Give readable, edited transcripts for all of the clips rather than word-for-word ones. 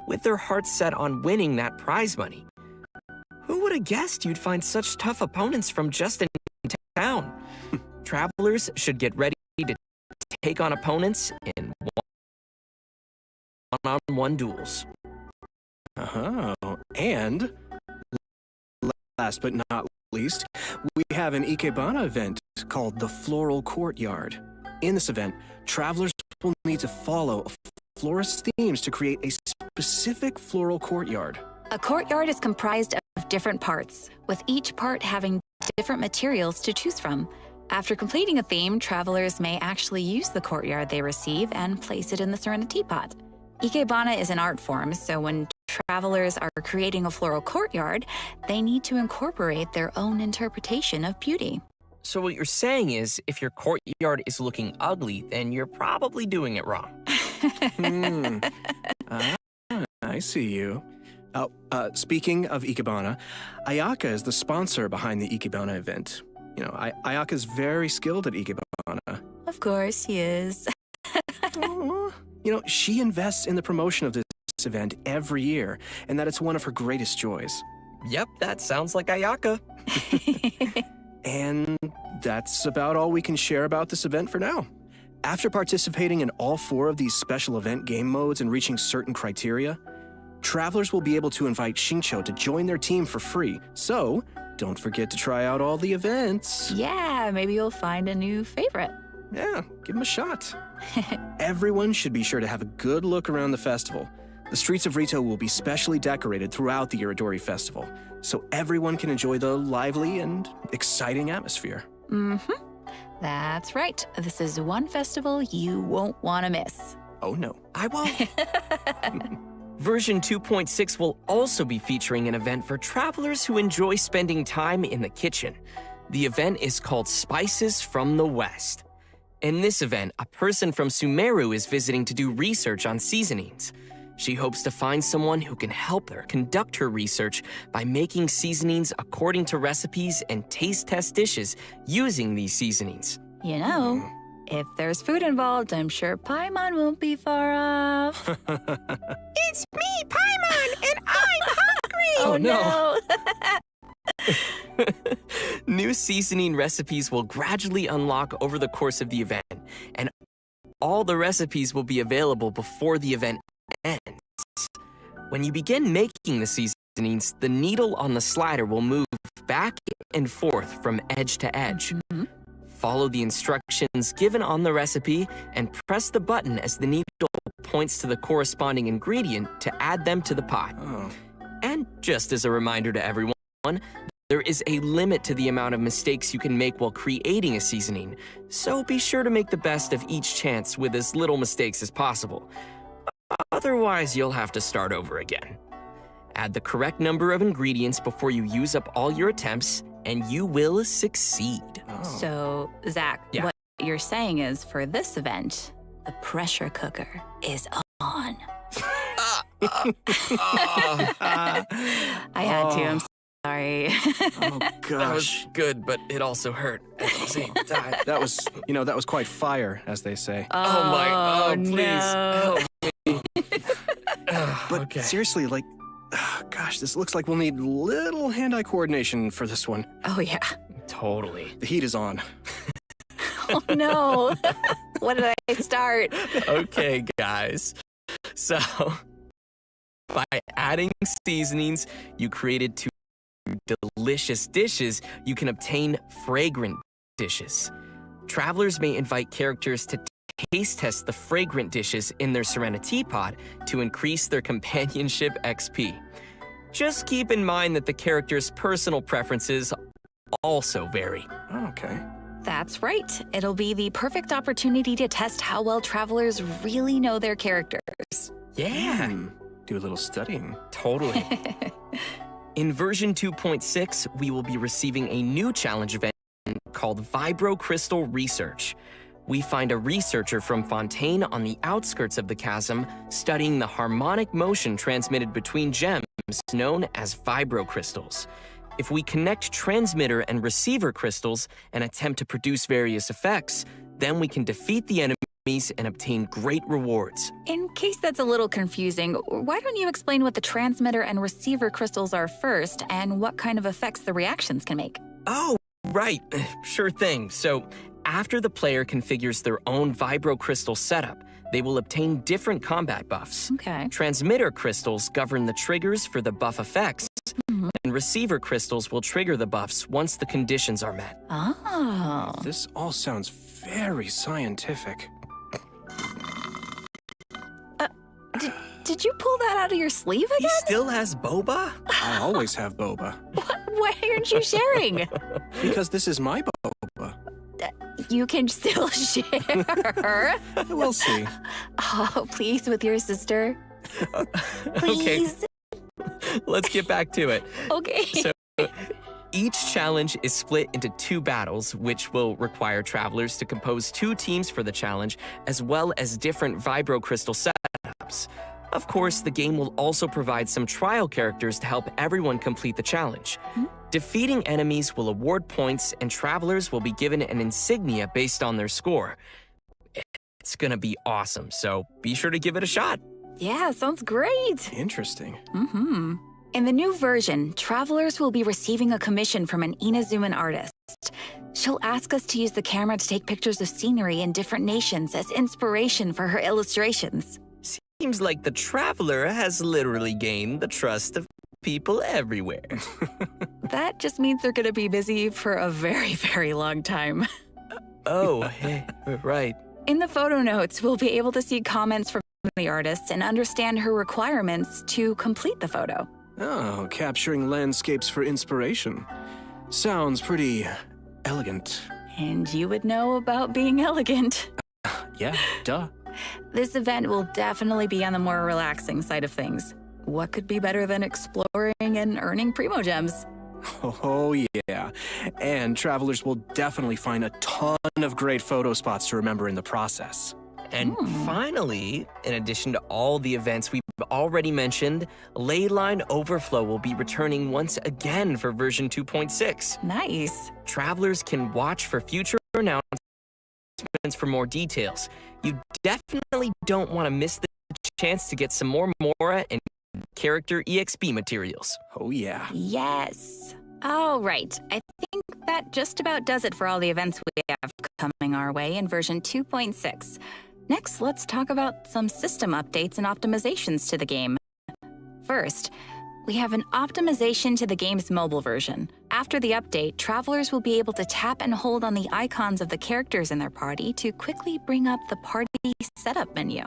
with their hearts set on winning that prize money. Who would have guessed you'd find such tough opponents from just in town? Travelers should get ready to take on opponents in one-on-one duels. And last but not least, we have an Ikebana event called the Floral Courtyard. In this event, travelers will need to follow a florist's themes to create a specific floral courtyard. A courtyard is comprised of different parts, with each part having different materials to choose from. After completing a theme, travelers may actually use the courtyard they receive and place it in the Serenity Pot. Ikebana is an art form, so when travelers are creating a floral courtyard, they need to incorporate their own interpretation of beauty. So what you're saying is, if your courtyard is looking ugly, then you're probably doing it wrong. I see you. Speaking of Ikebana, Ayaka is the sponsor behind the Ikebana event. You know, Ayaka's very skilled at Ikebana. Of course he is. You know, she invests in the promotion of this event every year, and that it's one of her greatest joys. Yep, that sounds like Ayaka. And that's about all we can share about this event for now. After participating in all 4 of these special event game modes and reaching certain criteria, travelers will be able to invite Xingqiu to join their team for free. So, don't forget to try out all the events. Yeah, maybe you'll find a new favorite. Yeah, give them a shot. Everyone should be sure to have a good look around the festival. The streets of Rito will be specially decorated throughout the Iridori Festival, so everyone can enjoy the lively and exciting atmosphere. That's right. This is one festival you won't want to miss. Oh no. I won't. Version 2.6 will also be featuring an event for travelers who enjoy spending time in the kitchen. The event is called Spices from the West. In this event, a person from Sumeru is visiting to do research on seasonings. She hopes to find someone who can help her conduct her research by making seasonings according to recipes and taste test dishes using these seasonings. You know, if there's food involved, I'm sure Paimon won't be far off. It's me, Paimon, and I'm hungry! Oh no! New seasoning recipes will gradually unlock over the course of the event, and all the recipes will be available before the event ends. When you begin making the seasonings, the needle on the slider will move back and forth from edge to edge. Follow the instructions given on the recipe and press the button as the needle points to the corresponding ingredient to add them to the pot. And just as a reminder to everyone, there is a limit to the amount of mistakes you can make while creating a seasoning, so be sure to make the best of each chance with as little mistakes as possible. Otherwise, you'll have to start over again. Add the correct number of ingredients before you use up all your attempts, and you will succeed. So, Zach, Yeah. what you're saying is for this event, the pressure cooker is on. I had to, I'm sorry. Oh That gosh. was good, but it also hurt at the same time. That was quite fire, as they say. Oh, please, no. help me. But Okay. seriously, gosh, this looks like we'll need little hand-eye coordination for this one. Oh, yeah. Totally. The heat is on. Oh, no. What did I start? Okay, guys. So, by adding seasonings you created to delicious dishes, you can obtain fragrant dishes. Travelers may invite characters to taste test the fragrant dishes in their Serenity Pod to increase their companionship XP. Just keep in mind that the character's personal preferences also vary. Oh, okay. That's right. It'll be the perfect opportunity to test how well travelers really know their characters. Yeah, Do a little studying. totally. In version 2.6, we will be receiving a new challenge event called Vibro Crystal Research. We find a researcher from Fontaine on the outskirts of the chasm studying the harmonic motion transmitted between gems known as vibrocrystals. If we connect transmitter and receiver crystals and attempt to produce various effects, then we can defeat the enemy enemies and obtain great rewards. In case that's a little confusing, why don't you explain what the transmitter and receiver crystals are first and what kind of effects the reactions can make? Oh, right. Sure thing. So, after the player configures their own vibro crystal setup, they will obtain different combat buffs. Okay. Transmitter crystals govern the triggers for the buff effects, and receiver crystals will trigger the buffs once the conditions are met. Oh. This all sounds very scientific. Did you pull that out of your sleeve He again? still has boba? I always have boba. Why aren't you sharing? Because this is my boba. You can still share. We'll see. Oh, please, with your sister. Please. Let's get back to it. Okay. So, each challenge is split into 2 battles, which will require travelers to compose 2 teams for the challenge, as well as different vibro crystal setups. Of course, the game will also provide some trial characters to help everyone complete the challenge. Defeating enemies will award points, and travelers will be given an insignia based on their score. It's gonna be awesome, so be sure to give it a shot. Yeah, sounds great. Interesting. In the new version, travelers will be receiving a commission from an Inazuman artist. She'll ask us to use the camera to take pictures of scenery in different nations as inspiration for her illustrations. Seems like the traveler has literally gained the trust of people everywhere. That just means they're gonna be busy for a very, very long time. Oh, hey, right. In the photo notes, we'll be able to see comments from the artist and understand her requirements to complete the photo. Oh, capturing landscapes for inspiration. Sounds pretty elegant. And you would know about being elegant. Yeah, duh. This event will definitely be on the more relaxing side of things. What could be better than exploring and earning Primo Gems? Oh, yeah. And travelers will definitely find a ton of great photo spots to remember in the process. And finally, in addition to all the events we've already mentioned, Leyline Overflow will be returning once again for version 2.6. Nice. Travelers can watch for future announcements for more details. You definitely don't want to miss the chance to get some more Mora and character EXP materials. Oh, yeah. Yes. All right. I think that just about does it for all the events we have coming our way in version 2.6. Next, let's talk about some system updates and optimizations to the game. First, we have an optimization to the game's mobile version. After the update, travelers will be able to tap and hold on the icons of the characters in their party to quickly bring up the party setup menu.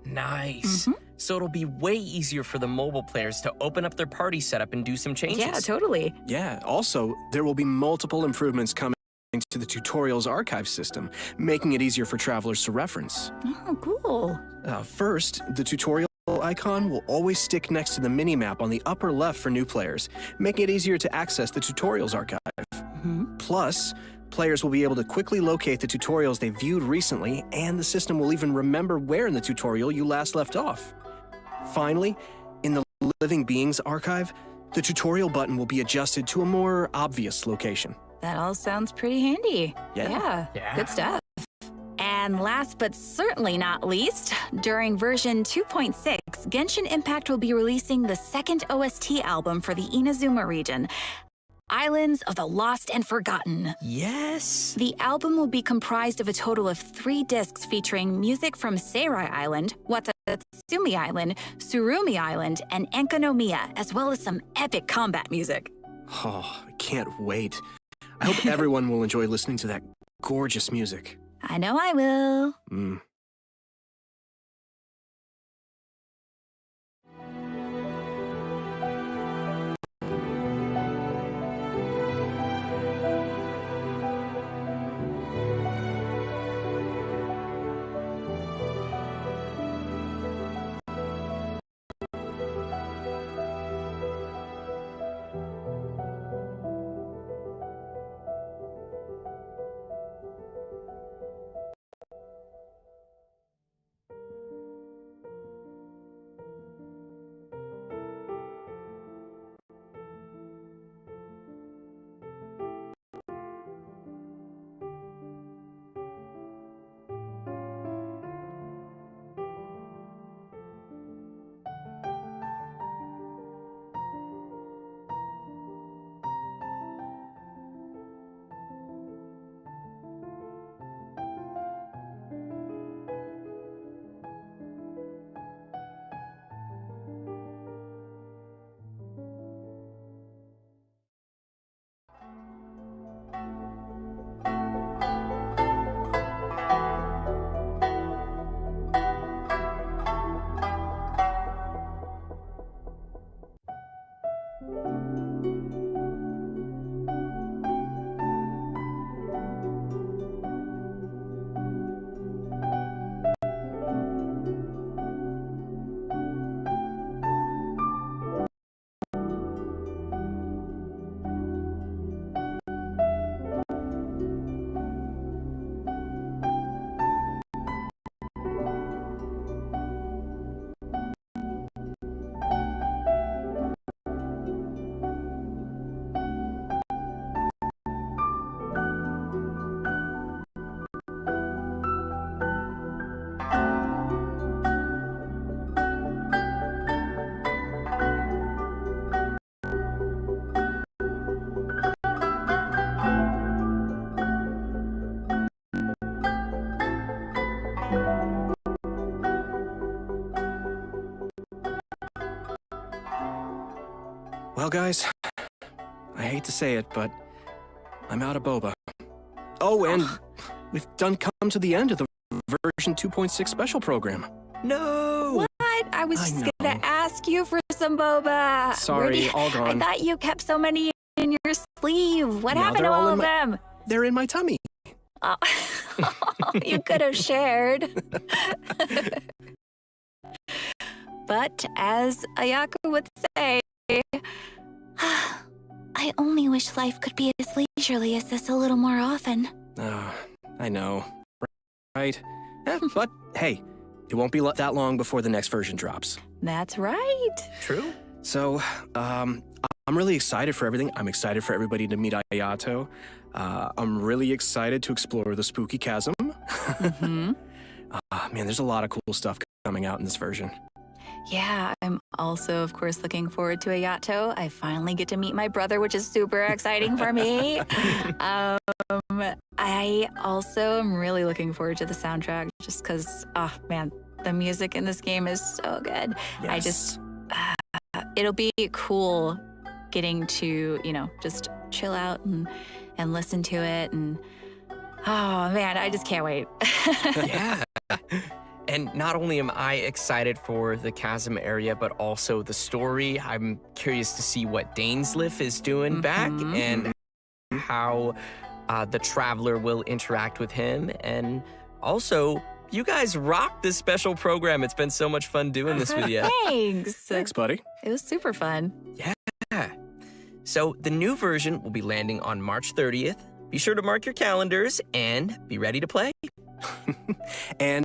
Nice. So it'll be way easier for the mobile players to open up their party setup and do some changes. Yeah, totally. Yeah, also, there will be multiple improvements coming to the tutorials archive system, making it easier for travelers to reference. Oh, cool. First, the tutorial icon will always stick next to the minimap on the upper left for new players, making it easier to access the tutorials archive. Plus, players will be able to quickly locate the tutorials they viewed recently, and the system will even remember where in the tutorial you last left off. Finally, in the Living Beings archive, the tutorial button will be adjusted to a more obvious location. That all sounds pretty handy. Yeah. Good stuff. And last but certainly not least, during version 2.6, Genshin Impact will be releasing the second OST album for the Inazuma region, Islands of the Lost and Forgotten. Yes. The album will be comprised of a total of 3 discs featuring music from Seirai Island, Watatsumi Island, Surumi Island, and Enkanomiya, as well as some epic combat music. Oh, I can't wait. I hope everyone will enjoy listening to that gorgeous music. I know I will. Well, guys, I hate to say it, but I'm out of boba. Oh, and we've come to the end of the version 2.6 special program. No! What? I was I just know. gonna ask you for some boba. Where Sorry, do you- all gone. I thought you kept so many in your sleeve. What Now happened they're to all all in of my- them? They're in my tummy. Oh. You could have shared. But as Ayako would say, I only wish life could be as leisurely as this a little more often. I know. Right? But hey, it won't be that long before the next version drops. That's right. True. So, I'm really excited for everything. I'm excited for everybody to meet Ayato. I'm really excited to explore the Spooky Chasm. Mm-hmm. Man, there's a lot of cool stuff coming out in this version. Yeah, I'm also, of course, looking forward to Ayato. I finally get to meet my brother, which is super exciting for me. I also am really looking forward to the soundtrack just because, oh man, the music in this game is so good. I just, it'll be cool getting to, just chill out and listen to it. And oh man, I just can't wait. Yeah. And not only am I excited for the chasm area, but also the story. I'm curious to see what Dainsleif is doing back and how the Traveler will interact with him. And also, you guys rocked this special program. It's been so much fun doing this with you. Thanks. Thanks, buddy. It was super fun. Yeah. So the new version will be landing on March 30th. Be sure to mark your calendars and be ready to play. And